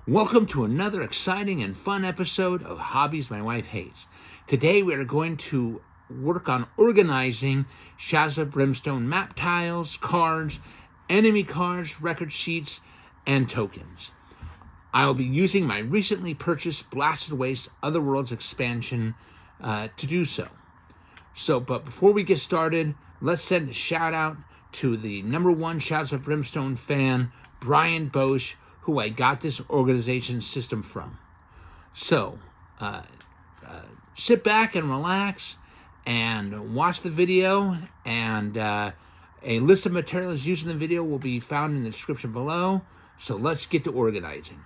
Welcome to another exciting and fun episode of Hobbies My Wife Hates. Today we are going to work on organizing Shadows of Brimstone map tiles, cards, enemy cards, record sheets, and tokens. I will be using my recently purchased Blasted Waste Otherworlds expansion to do so. But before we get started, let's send a shout out to the #1 Shadows of Brimstone fan, Brian Bosch, who I got this organization system from. So, sit back and relax and watch the video, and a list of materials used in the video will be found in the description below. So let's get to organizing.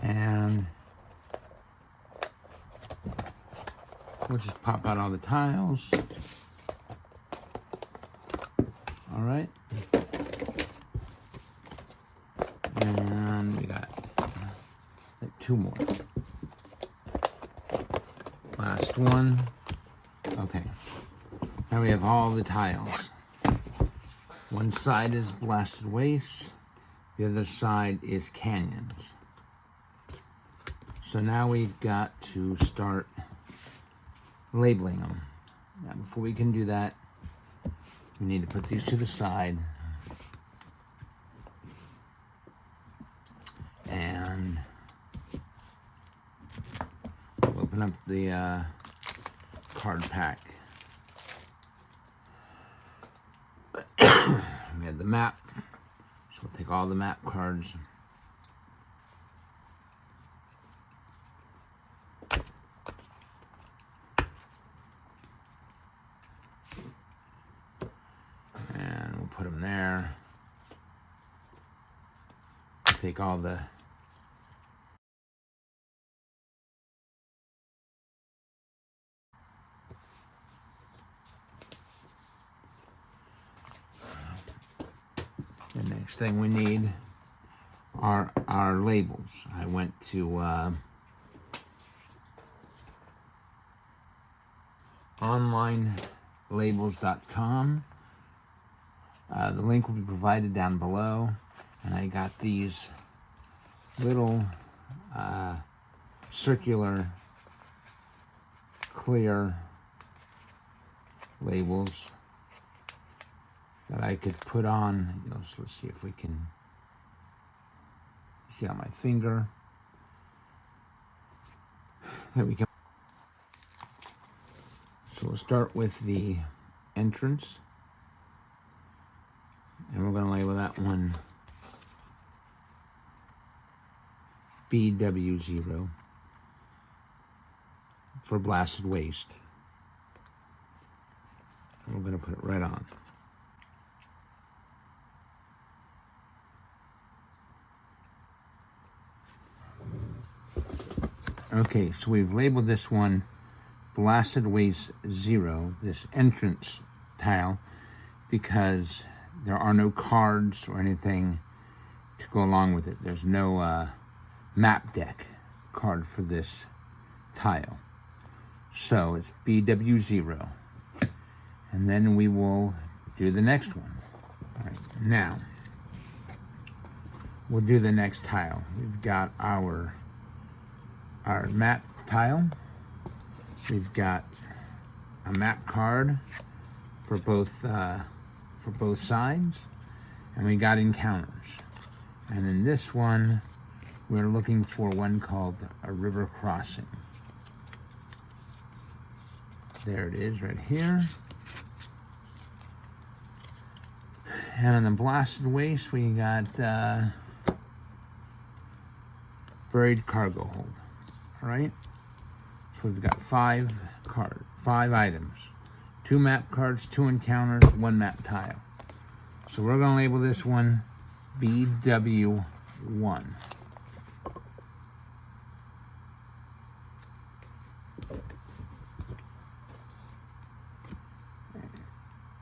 And we'll just pop out all the tiles. All right. And we got like 2 more. Last one. Okay. Now we have all the tiles. One side is Blasted Waste. The other side is Canyons. So now we've got to start labeling them. Now before we can do that, we need to put these to the side. And we'll open up the card pack. We have the map. So we'll take all the map cards. And we'll put them there. Take all the next thing we need are our labels. I went to onlinelabels.com. The link will be provided down below, and I got these little circular clear labels that I could put on. So let's see if we can see on my finger. There we go. So we'll start with the entrance, and we're going to label that one BW0 for Blasted Waste. And we're going to put it right on. Okay, so we've labeled this one Blasted Waste 0, this entrance tile, because there are no cards or anything to go along with it. There's no map deck card for this tile. So it's BW0. And then we will do the next one. All right, now we'll do the next tile. We've got our map tile. We've got a map card for both sides, and we got encounters. And in this one, we're looking for one called a river crossing. There it is, right here. And on the Blasted Waste, we got buried cargo hold. All right. So we've got 5 items, 2 map cards, 2 encounters, 1 map tile. So we're going to label this one BW1.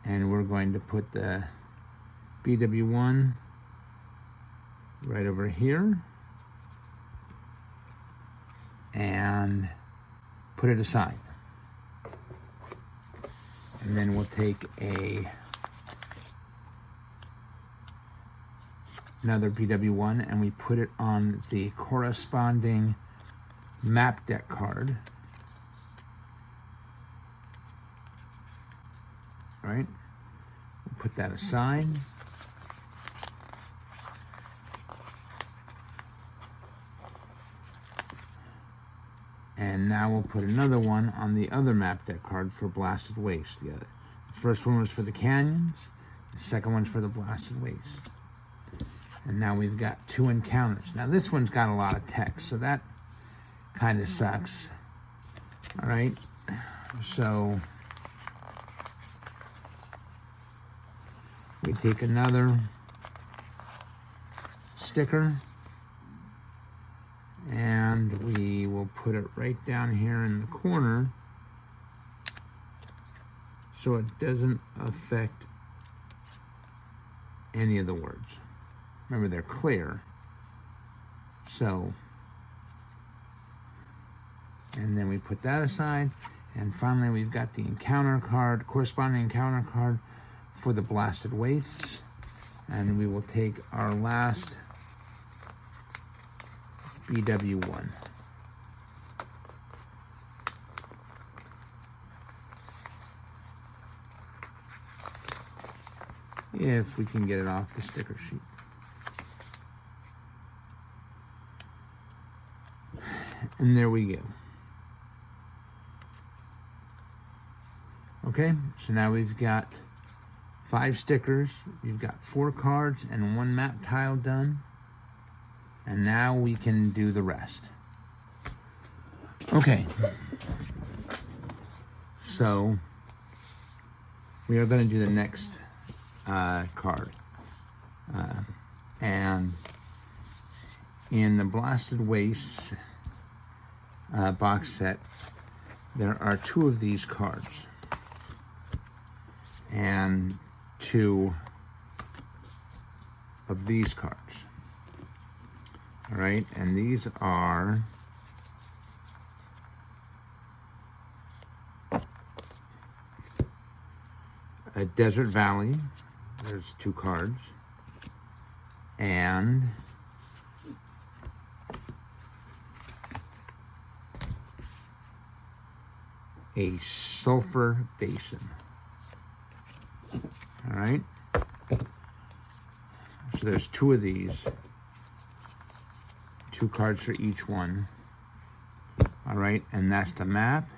And we're going to put the BW1 right over here. And put it aside. And then we'll take another BW1 and we put it on the corresponding map deck card. Right? We'll put that aside. And now we'll put another one on the other map deck card for Blasted Waste. The first one was for the canyons. The second one's for the Blasted Waste. And now we've got 2 encounters. Now this one's got a lot of text, so that kind of sucks. All right. So we take another sticker. And we will put it right down here in the corner so it doesn't affect any of the words. Remember, they're clear. So, and then we put that aside. And finally, we've got the encounter card, corresponding encounter card for the Blasted Wastes. And we will take our last BW1. If we can get it off the sticker sheet. And there we go. Okay, so now we've got 5 stickers, we've got 4 cards and 1 map tile done. And now we can do the rest. Okay. So we are going to do the next card. And in the Blasted Waste box set, there are 2 of these cards. And 2 of these cards. All right, and these are a Desert Valley. There's 2 cards. And a Sulfur Basin. All right. So there's 2 of these. 2 cards for each one. All right, and that's the map.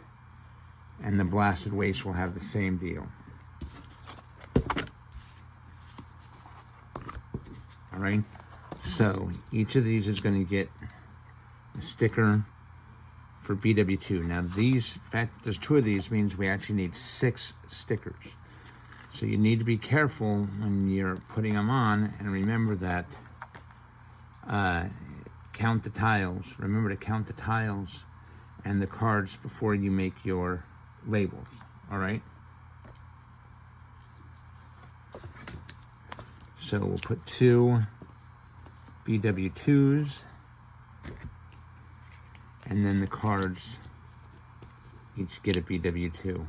And the Blasted Waste will have the same deal. All right, so each of these is going to get a sticker for BW2. Now these, in fact, there's 2 of these means we actually need 6 stickers. So you need to be careful when you're putting them on, and remember that count the tiles. Remember to count the tiles and the cards before you make your labels. All right. So we'll put 2 BW2s, and then the cards each get a BW2.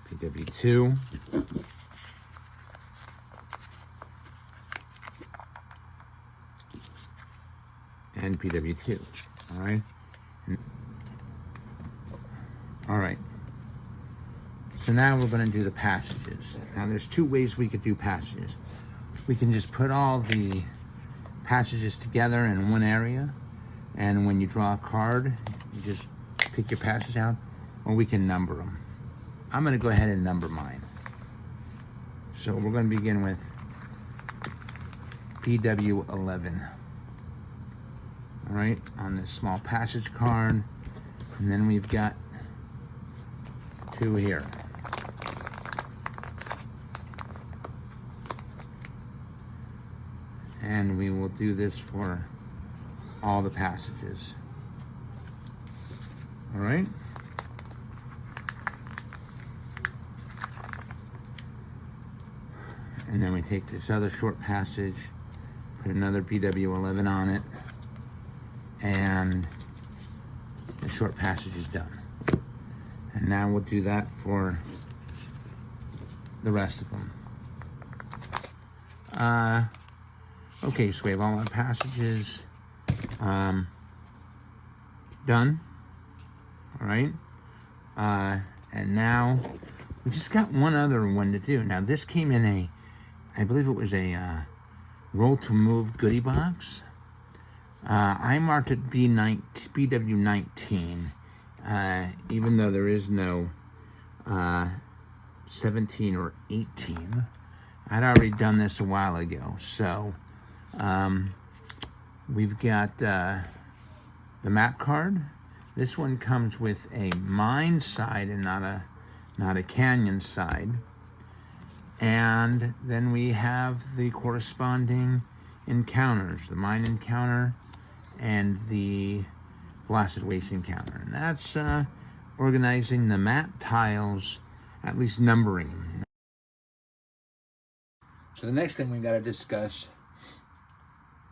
BW2. And BW2. All right. All right. So now we're going to do the passages. Now there's 2 ways we could do passages. We can just put all the passages together in one area, and when you draw a card, you just pick your passage out, or we can number them. I'm going to go ahead and number mine. So we're going to begin with BW11. All right, on this small passage card. And then we've got 2 here. And we will do this for all the passages. All right. And then we take this other short passage, put another BW11 on it, and the short passage is done. And now we'll do that for the rest of them. Okay, so we have all our passages done. All right. And now we just got one other one to do. Now this came in I believe it was a roll to move goodie box. I marked it BW19, even though there is no 17 or 18. I'd already done this a while ago. So we've got the map card. This one comes with a mine side and not a canyon side. And then we have the corresponding encounters, the mine encounter and the blasted waste encounter. And that's organizing the map tiles, at least numbering them. So the next thing we got to discuss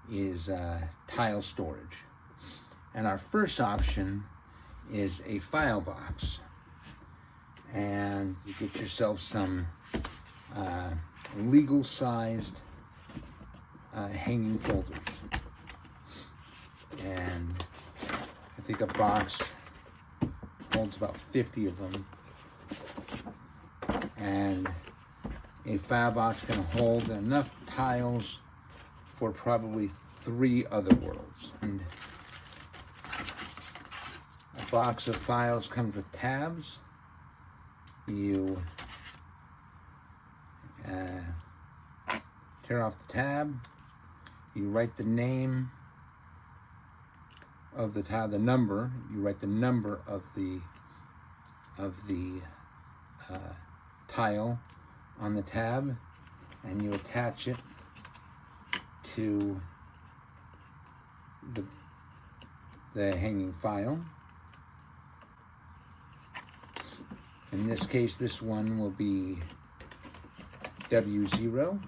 is tile storage. And our first option is a file box. And you get yourself some legal-sized hanging folders. And I think a box holds about 50 of them. And a file box can hold enough tiles for probably 3 other worlds. And a box of files comes with tabs. You tear off the tab. You write the name of the tile, the number. You write the number of the tile on the tab, and you attach it to the hanging file. In this case, this one will be W0.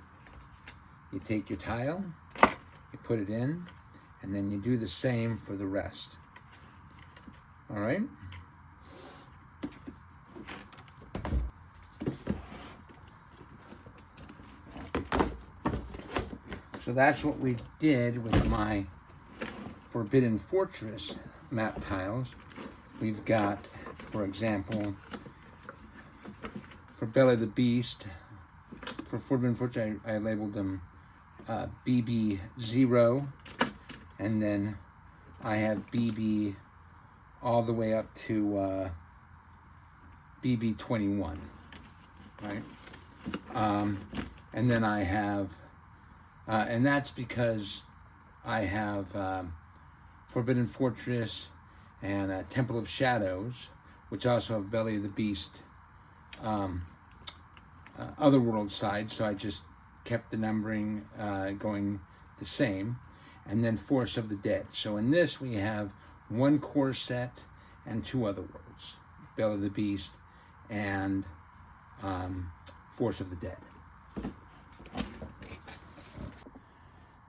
You take your tile, you put it in, and then you do the same for the rest. All right? So that's what we did with my Forbidden Fortress map tiles. We've got, for example, for Belly of the Beast, for Forbidden Fortress, I labeled them BB0, and then I have BB all the way up to BB21, right? And then I have, and that's because I have Forbidden Fortress and Temple of Shadows, which also have Belly of the Beast Otherworld side, so I just kept the numbering going the same, and then Force of the Dead. So in this we have 1 core set and 2 other worlds, Belly of the Beast and Force of the Dead.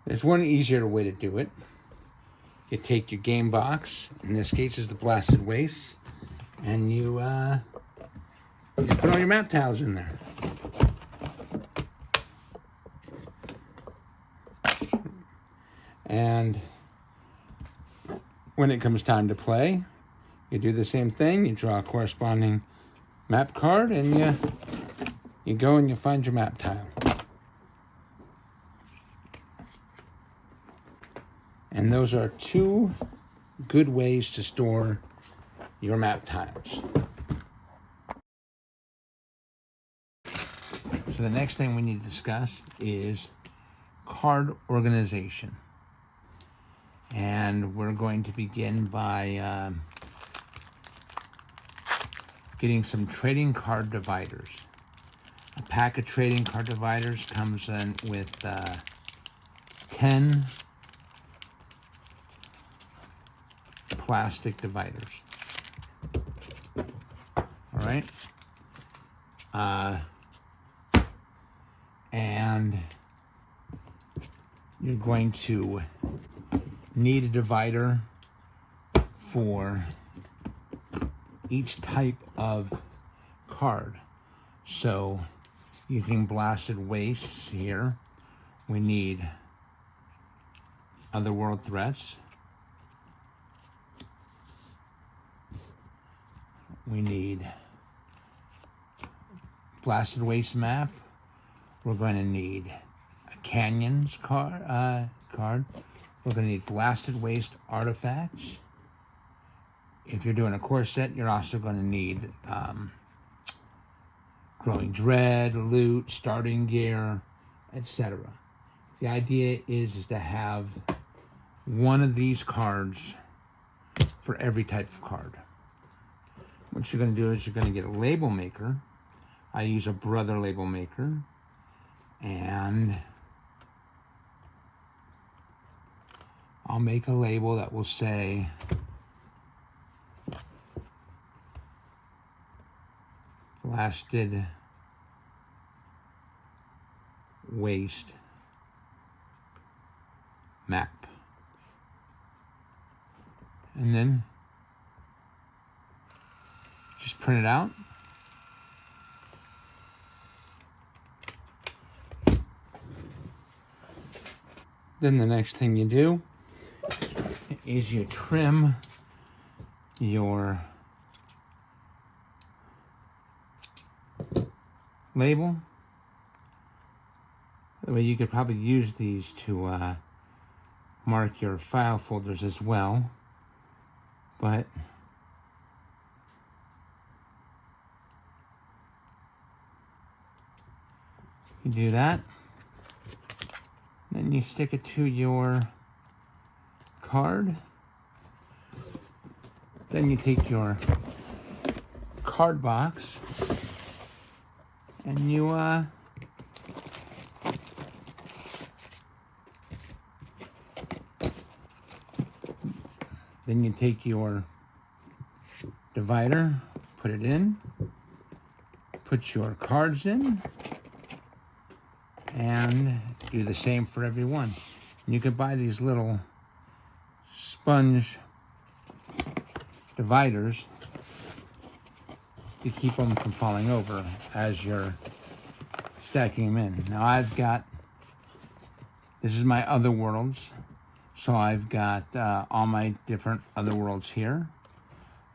There's one easier way to do it. You take your game box, in this case is the Blasted Waste, and you just put all your map tiles in there. And when it comes time to play, you do the same thing. You draw a corresponding map card, and you go and you find your map tile. And those are 2 good ways to store your map tiles. So the next thing we need to discuss is card organization. And we're going to begin by getting some trading card dividers. A pack of trading card dividers comes in with 10 plastic dividers. All right. And you're going to need a divider for each type of card. So using blasted wastes here, we need otherworld threats. We need blasted waste map. We're going to need a canyons card. We're going to need blasted waste artifacts. If you're doing a core set, you're also going to need growing dread, loot, starting gear, etc. The idea is to have one of these cards for every type of card. What you're going to do is you're going to get a label maker. I use a Brother label maker. And I'll make a label that will say blasted waste map. And then just print it out. Then the next thing you do is you trim your label. That way you could probably use these to mark your file folders as well. But you do that. Then you stick it to your card. Then you take your card box and you then you take your divider, put it in, put your cards in, and do the same for every one. And you can buy these little sponge dividers to keep them from falling over as you're stacking them in. Now I've got, this is my other worlds. So I've got all my different other worlds here.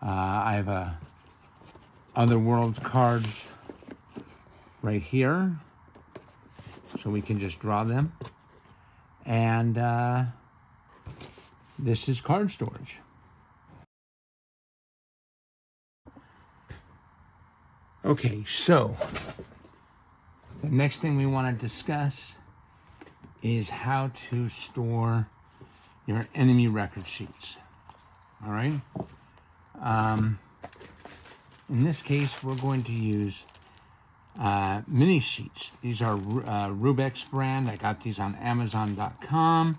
I have other worlds cards right here. So we can just draw them. And this is card storage. Okay, so the next thing we want to discuss is how to store your enemy record sheets. All right. In this case, we're going to use mini sheets. These are Rubex brand. I got these on Amazon.com.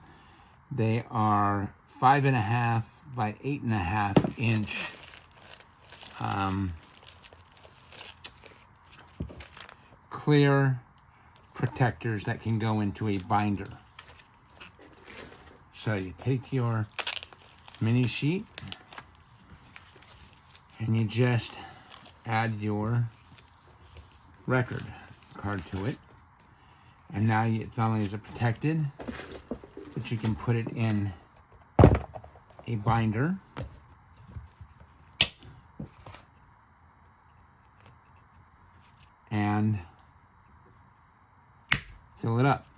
They are 5.5 by 8.5 inch clear protectors that can go into a binder. So you take your mini sheet and you just add your record card to it. And now not only is it protected, but you can put it in a binder. And fill it up.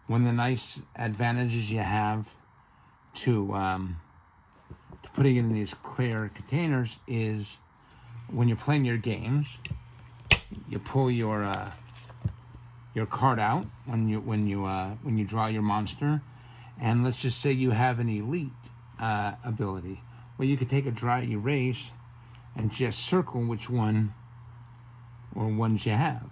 One of the nice advantages you have to putting it in these clear containers is when you're playing your games, you pull your your card out when you draw your monster, and let's just say you have an elite ability. Well, you could take a dry erase and just circle which one or ones you have.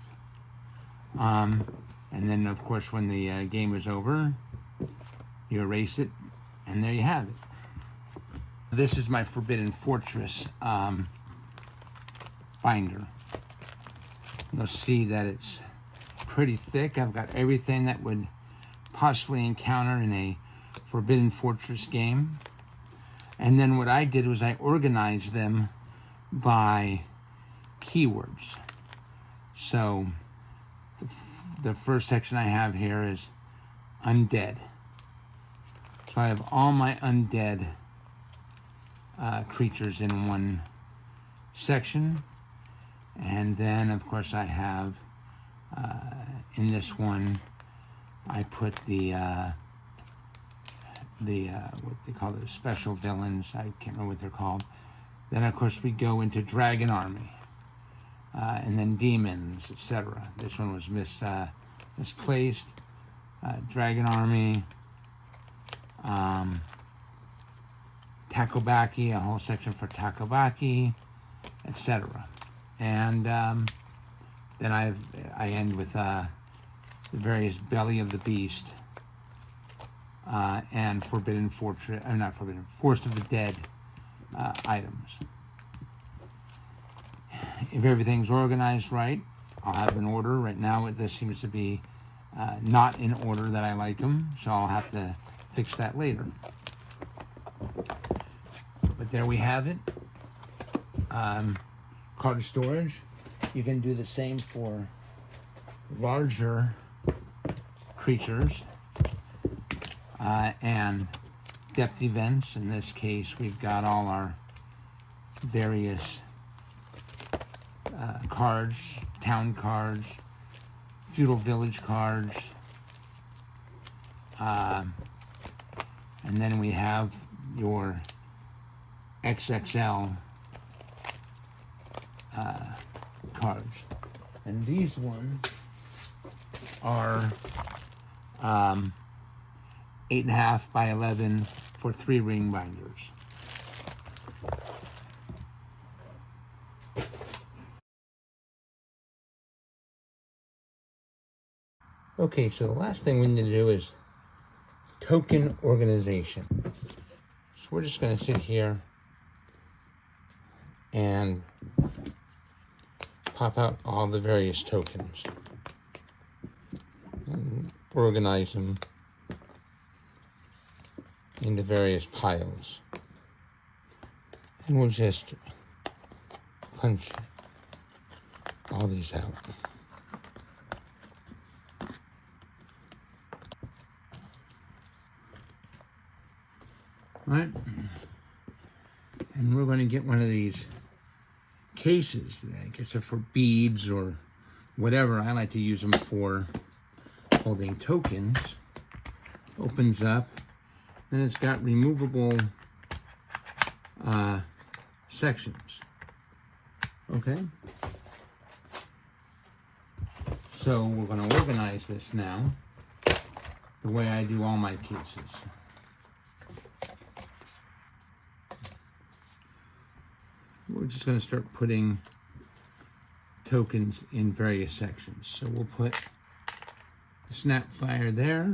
And then, of course, when the game is over, you erase it, and there you have it. This is my Forbidden Fortress binder. You'll see that it's pretty thick. I've got everything that would possibly encounter in a Forbidden Fortress game. And then what I did was I organized them by keywords. So the first section I have here is undead. So I have all my undead creatures in one section. And then, of course, I have, in this one, I put the what they call those special villains. I can't remember what they're called. Then, of course, we go into Dragon Army, and then Demons, etc. This one was misplaced. Dragon Army, Takobaki, a whole section for Takobaki, etc. And then I end with the various Belly of the Beast and Forbidden Fortress, not Forbidden, Forest of the Dead items. If everything's organized right, I'll have an order. Right now, this seems to be not in order that I like them, so I'll have to fix that later. But there we have it. Card storage. You can do the same for larger creatures and depth events. In this case, we've got all our various cards, town cards, feudal village cards, and then we have your XXL cards. And these ones are 8.5 by 11 for 3 ring binders. Okay, so the last thing we need to do is token organization. So we're just going to sit here and pop out all the various tokens and organize them into various piles. And we'll just punch all these out. Right? And we're going to get one of these cases. I guess they're for beads or whatever. I like to use them for holding tokens. Opens up, and it's got removable sections. Okay? So we're going to organize this now the way I do all my cases. We're just going to start putting tokens in various sections. So we'll put the Snapfire there.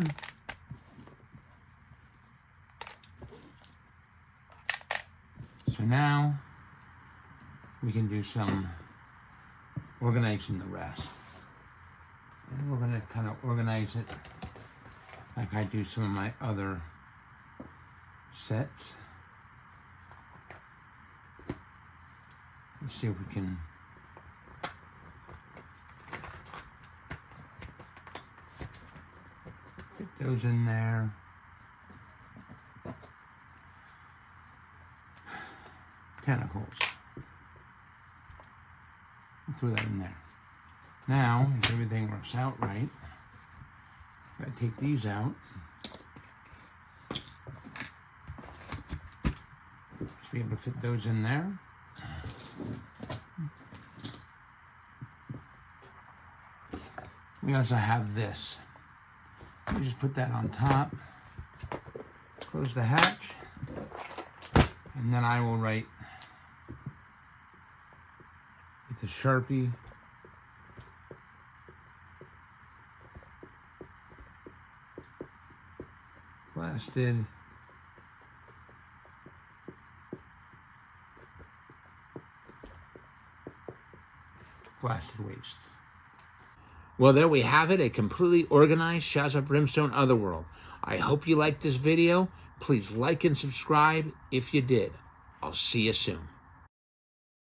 So now we can do some organizing the rest. And we're going to kind of organize it like I do some of my other sets. Let's see if we can fit those in there. Tentacles. I'll throw that in there. Now, if everything works out right, I gotta take these out. Just be able to fit those in there. We also have this. Let me just put that on top. Close the hatch. And then I will write with a Sharpie. Blasted. Blasted waste. Well, there we have it, a completely organized Shadows of Brimstone Otherworld. I hope you liked this video. Please like and subscribe if you did. I'll see you soon.